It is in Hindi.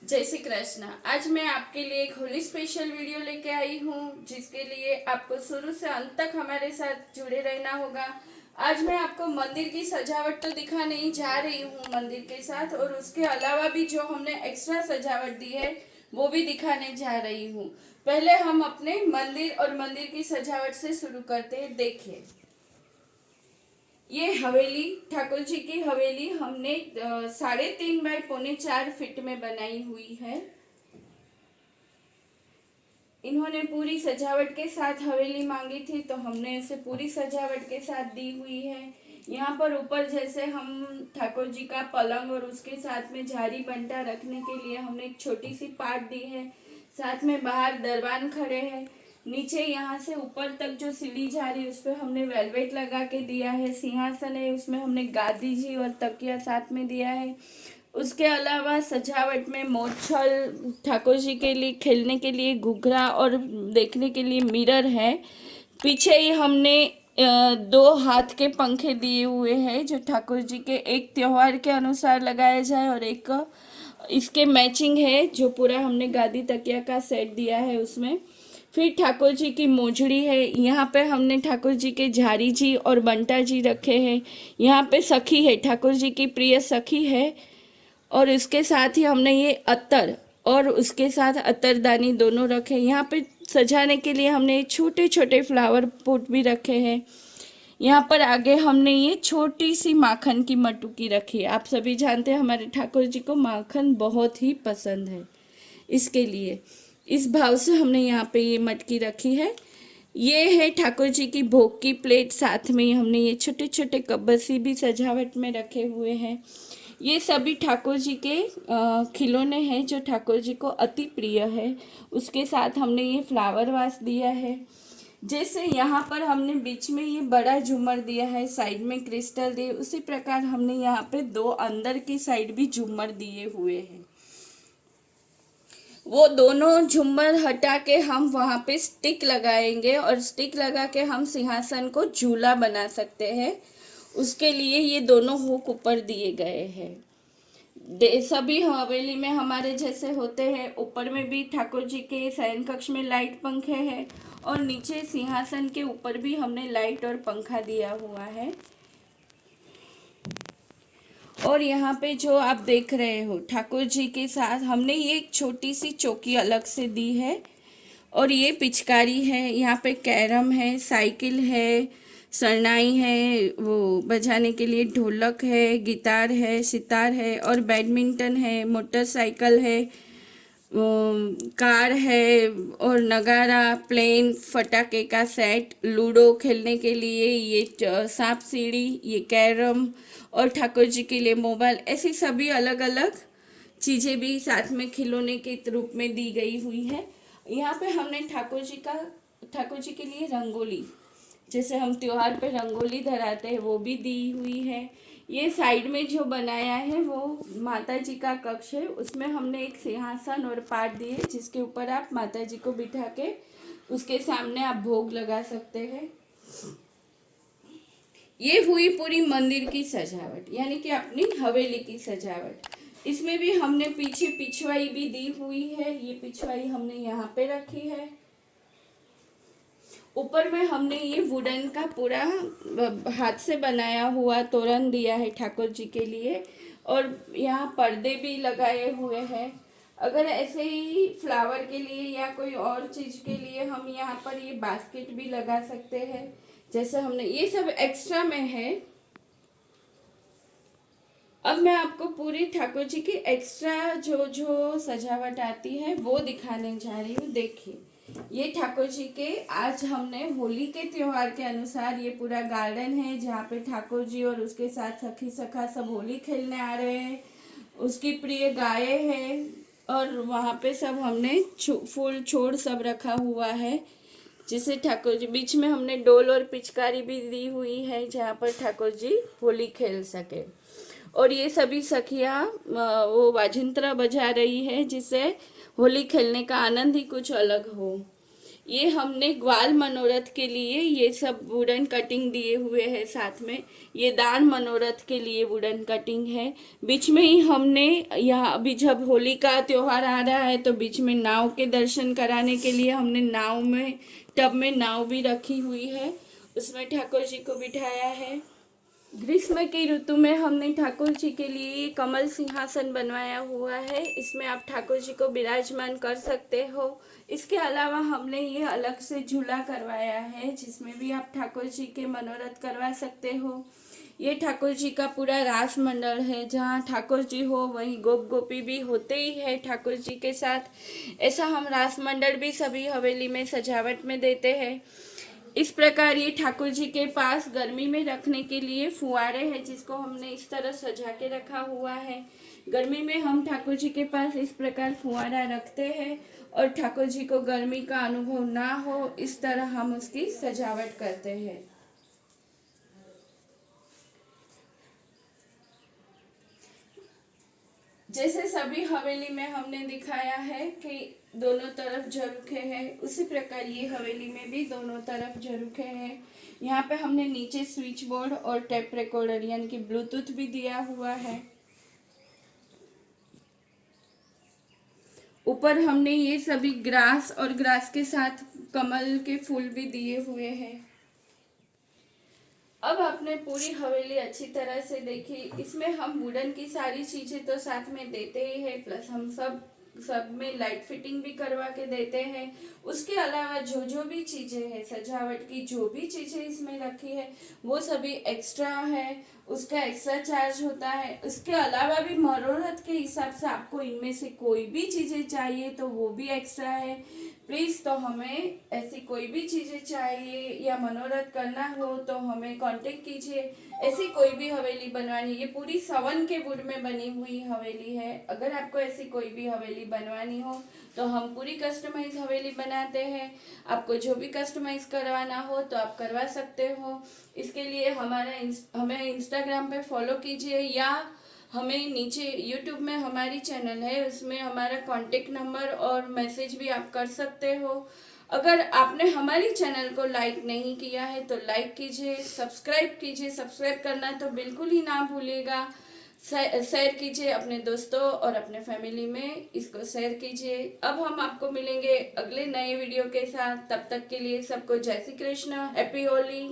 जय श्री कृष्ण। आज मैं आपके लिए एक होली स्पेशल वीडियो लेके आई हूँ, जिसके लिए आपको शुरू से अंत तक हमारे साथ जुड़े रहना होगा। आज मैं आपको मंदिर की सजावट तो दिखाने ही जा रही हूँ मंदिर के साथ, और उसके अलावा भी जो हमने एक्स्ट्रा सजावट दी है वो भी दिखाने जा रही हूँ। पहले हम अपने मंदिर और मंदिर की सजावट से शुरू करते हैं। देखिए, ये हवेली, ठाकुर जी की हवेली हमने 3.5 बाय 4.25 फीट में बनाई हुई है। इन्होंने पूरी सजावट के साथ हवेली मांगी थी, तो हमने इसे पूरी सजावट के साथ दी हुई है। यहाँ पर ऊपर जैसे हम ठाकुर जी का पलंग और उसके साथ में झारी बंटा रखने के लिए हमने एक छोटी सी पाट दी है। साथ में बाहर दरबान खड़े हैं। नीचे यहाँ से ऊपर तक जो सीढ़ी जा रही है उस पर हमने वेलवेट लगा के दिया है। सिंहासन है, उसमें हमने गादी जी और तकिया साथ में दिया है। उसके अलावा सजावट में मोछल, ठाकुर जी के लिए खेलने के लिए घुघरा और देखने के लिए मिरर है। पीछे ही हमने 2 हाथ के पंखे दिए हुए हैं, जो ठाकुर जी के एक त्योहार के अनुसार लगाया जाए, और एक इसके मैचिंग है, जो पूरा हमने गादी तकिया का सेट दिया है उसमें। फिर ठाकुर जी की मोजड़ी है। यहाँ पे हमने ठाकुर जी के झारी जी और बंटा जी रखे हैं। यहाँ पे सखी है, ठाकुर जी की प्रिय सखी है। और इसके साथ ही हमने ये अत्तर और उसके साथ अत्तरदानी दोनों रखे। यहाँ पे सजाने के लिए हमने छोटे छोटे फ्लावर पॉट भी रखे हैं। यहाँ पर आगे हमने ये छोटी सी माखन की मटुकी रखी है। आप सभी जानते हैं हमारे ठाकुर जी को माखन बहुत ही पसंद है, इसके लिए इस भाव से हमने यहाँ पे ये मटकी रखी है। ये है ठाकुर जी की भोग की प्लेट। साथ में हमने ये छोटे छोटे कब्बसी भी सजावट में रखे हुए हैं। ये सभी ठाकुर जी के खिलौने हैं, जो ठाकुर जी को अति प्रिय है। उसके साथ हमने ये फ्लावर वास दिया है। जैसे यहाँ पर हमने बीच में ये बड़ा झूमर दिया है, साइड में क्रिस्टल दिए, उसी प्रकार हमने यहाँ पे 2 अंदर की साइड भी झूमर दिए हुए हैं। वो दोनों झूमर हटा के हम वहाँ पे स्टिक लगाएंगे, और स्टिक लगा के हम सिंहासन को झूला बना सकते हैं। उसके लिए ये दोनों हुक ऊपर दिए गए हैं। सभी हवेली में हमारे जैसे होते हैं। ऊपर में भी ठाकुर जी के शयन कक्ष में लाइट पंखे हैं, और नीचे सिंहासन के ऊपर भी हमने लाइट और पंखा दिया हुआ है। और यहाँ पे जो आप देख रहे हो ठाकुर जी के साथ हमने ये एक छोटी सी चौकी अलग से दी है। और ये पिचकारी है, यहाँ पे कैरम है, साइकिल है, शरनाई है, वो बजाने के लिए ढोलक है, गिटार है, सितार है, और बैडमिंटन है, मोटरसाइकिल है, कार है, और नगारा, प्लेन, फटाके का सेट, लूडो खेलने के लिए ये सांप सीढ़ी, ये कैरम, और ठाकुर जी के लिए मोबाइल, ऐसी सभी अलग अलग चीज़ें भी साथ में खिलौने के रूप में दी गई हुई है। यहाँ पे हमने ठाकुर जी के लिए रंगोली, जैसे हम त्योहार पे रंगोली धराते हैं, वो भी दी हुई है। ये साइड में जो बनाया है वो माता जी का कक्ष है। उसमें हमने एक सिंहासन और पाट दिए, जिसके ऊपर आप माता जी को बिठा के उसके सामने आप भोग लगा सकते हैं। ये हुई पूरी मंदिर की सजावट, यानी कि अपनी हवेली की सजावट। इसमें भी हमने पीछे पिछवाई भी दी हुई है। ये पिछवाई हमने यहाँ पे रखी है। ऊपर में हमने ये वुडन का पूरा हाथ से बनाया हुआ तोरण दिया है ठाकुर जी के लिए, और यहाँ पर्दे भी लगाए हुए हैं। अगर ऐसे ही फ्लावर के लिए या कोई और चीज़ के लिए हम यहाँ पर ये बास्केट भी लगा सकते हैं। जैसे हमने ये सब एक्स्ट्रा में है। अब मैं आपको पूरी ठाकुर जी की एक्स्ट्रा जो जो सजावट आती है वो दिखाने जा रही हूँ। देखिए, ये ठाकुर जी के आज हमने होली के त्योहार के अनुसार ये पूरा गार्डन है, जहाँ पे ठाकुर जी और उसके साथ सखी सखा सब होली खेलने आ रहे हैं। उसकी प्रिय गाय है, और वहाँ पे सब हमने फूल छोड़ सब रखा हुआ है, जिसे ठाकुर जी, बीच में हमने डोल और पिचकारी भी दी हुई है, जहाँ पर ठाकुर जी होली खेल सके। और ये सभी सखियाँ वो वाजिंत्रा बजा रही है, जिससे होली खेलने का आनंद ही कुछ अलग हो। ये हमने ग्वाल मनोरथ के लिए ये सब वुडन कटिंग दिए हुए हैं साथ में। ये दान मनोरथ के लिए वुडन कटिंग है। बीच में ही हमने यहाँ अभी जब होली का त्योहार आ रहा है तो बीच में नाव के दर्शन कराने के लिए हमने नाव में टब में नाव भी रखी हुई है, उसमें ठाकुर जी को बिठाया है। ग्रीष्म की ऋतु में हमने ठाकुर जी के लिए कमल सिंहासन बनवाया हुआ है, इसमें आप ठाकुर जी को विराजमान कर सकते हो। इसके अलावा हमने ये अलग से झूला करवाया है जिसमें भी आप ठाकुर जी के मनोरथ करवा सकते हो। ये ठाकुर जी का पूरा रास मंडल है, जहाँ ठाकुर जी हो वहीं गोप गोपी भी होते ही है ठाकुर जी के साथ। ऐसा हम रास मंडल भी सभी हवेली में सजावट में देते हैं। इस प्रकार ये ठाकुर जी के पास गर्मी में रखने के लिए फुआरे हैं जिसको हमने इस तरह सजा के रखा हुआ है। गर्मी में हम ठाकुर जी के पास इस प्रकार फुआरा रखते हैं और ठाकुर जी को गर्मी का अनुभव ना हो इस तरह हम उसकी सजावट करते हैं। जैसे सभी हवेली में हमने दिखाया है कि दोनों तरफ झरोखे हैं, उसी प्रकार ये हवेली में भी दोनों तरफ झरोखे हैं। यहाँ पे हमने नीचे स्विच बोर्ड और टेप रिकॉर्डर यानी कि ब्लूटूथ भी दिया हुआ है। ऊपर हमने ये सभी ग्रास और ग्रास के साथ कमल के फूल भी दिए हुए हैं। अब आपने पूरी हवेली अच्छी तरह से देखी। इसमें हम वुडन की सारी चीजें तो साथ में देते ही है, प्लस हम सब में लाइट फिटिंग भी करवा के देते हैं। उसके अलावा जो जो भी चीजें हैं सजावट की, जो भी चीजें इसमें रखी है वो सभी एक्स्ट्रा है, उसका एक्स्ट्रा चार्ज होता है। उसके अलावा भी मनोरथ के हिसाब से आपको इनमें से कोई भी चीजें चाहिए तो वो भी एक्स्ट्रा है। प्लीज, तो हमें ऐसी कोई भी चीजें चाहिए या मनोरथ करना हो तो हमें कांटेक्ट कीजिए। ऐसी कोई भी हवेली बनवानी, ये पूरी सवन के वुड में बनी हुई हवेली है। अगर आपको ऐसी कोई भी हवेली बनवानी हो तो हम पूरी कस्टमाइज हवेली बनाते हैं। आपको जो भी कस्टमाइज करवाना हो तो आप करवा सकते हो। इसके लिए हमें इंस्टाग्राम पे फॉलो कीजिए या हमें नीचे यूट्यूब में हमारी चैनल है, उसमें हमारा कांटेक्ट नंबर और मैसेज भी आप कर सकते हो। अगर आपने हमारी चैनल को लाइक नहीं किया है तो लाइक कीजिए, सब्सक्राइब कीजिए। सब्सक्राइब करना तो बिल्कुल ही ना भूलिएगा। शेयर कीजिए अपने दोस्तों और अपने फैमिली में, इसको शेयर कीजिए। अब हम आपको मिलेंगे अगले नए वीडियो के साथ। तब तक के लिए सबको जय श्री कृष्ण, हैप्पी होली।